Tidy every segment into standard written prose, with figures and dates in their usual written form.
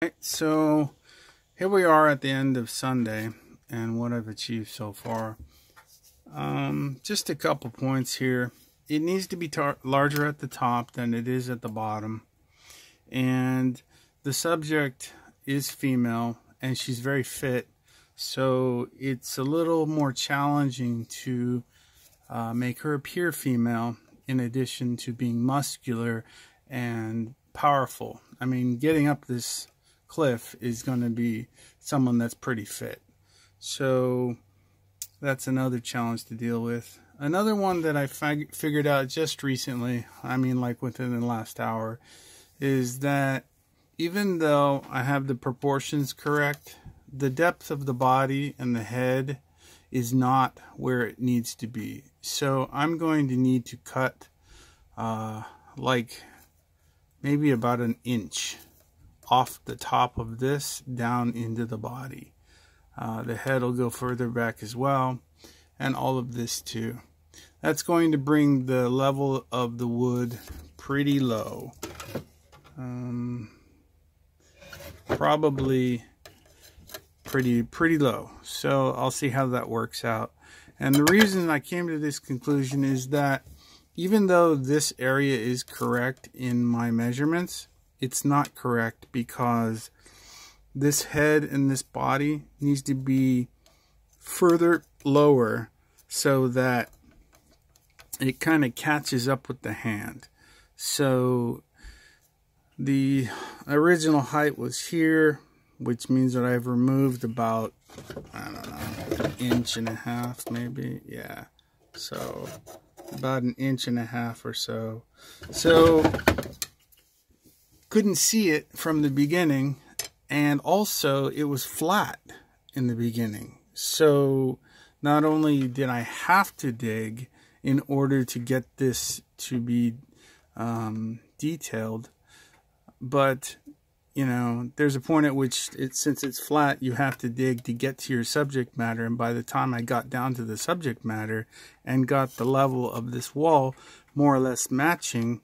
Right, so here we are at the end of Sunday and what I've achieved so far. Just a couple points here. It needs to be larger at the top than it is at the bottom. And the subject is female and she's very fit. So it's a little more challenging to make her appear female in addition to being muscular and powerful. I mean, getting up this cliff is going to be someone that's pretty fit. So that's another challenge to deal with. Another one that I figured out just recently, I mean like within the last hour, is that even though I have the proportions correct, the depth of the body and the head is not where it needs to be. So I'm going to need to cut like maybe about an inch off the top of this down into the body. The head will go further back as well, and all of this too. That's going to bring the level of the wood pretty low. Probably pretty low. So I'll see how that works out. And the reason I came to this conclusion is that even though this area is correct in my measurements, it's not correct because this head and this body needs to be further lower so that it kind of catches up with the hand. So the original height was here, which means that I've removed about, I don't know, an inch and a half maybe. Yeah, so about an inch and a half or so. So couldn't see it from the beginning, and also it was flat in the beginning. So not only did I have to dig in order to get this to be detailed, but you know, there's a point at which since it's flat, you have to dig to get to your subject matter. And by the time I got down to the subject matter and got the level of this wall more or less matching,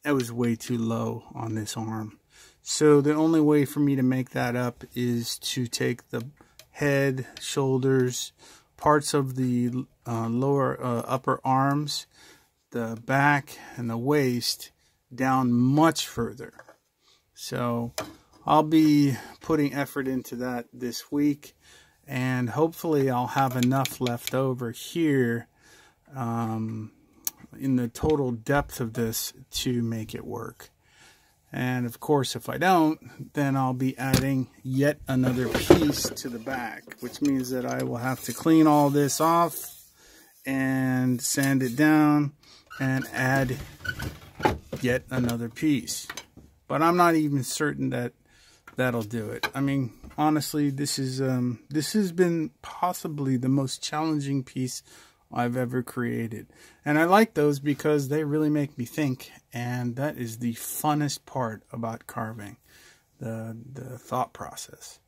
it was way too low on this arm. So the only way for me to make that up is to take the head, shoulders, parts of the upper arms, the back, and the waist down much further. So I'll be putting effort into that this week, and hopefully I'll have enough left over here in the total depth of this to make it work. And of course, if I don't, then I'll be adding yet another piece to the back, which means that I will have to clean all this off and sand it down and add yet another piece. But I'm not even certain that that'll do it. I mean, honestly, this has been possibly the most challenging piece I've ever created. And I like those because they really make me think, and that is the funnest part about carving, the thought process.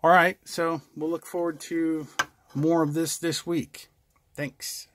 All right, so we'll look forward to more of this week. Thanks.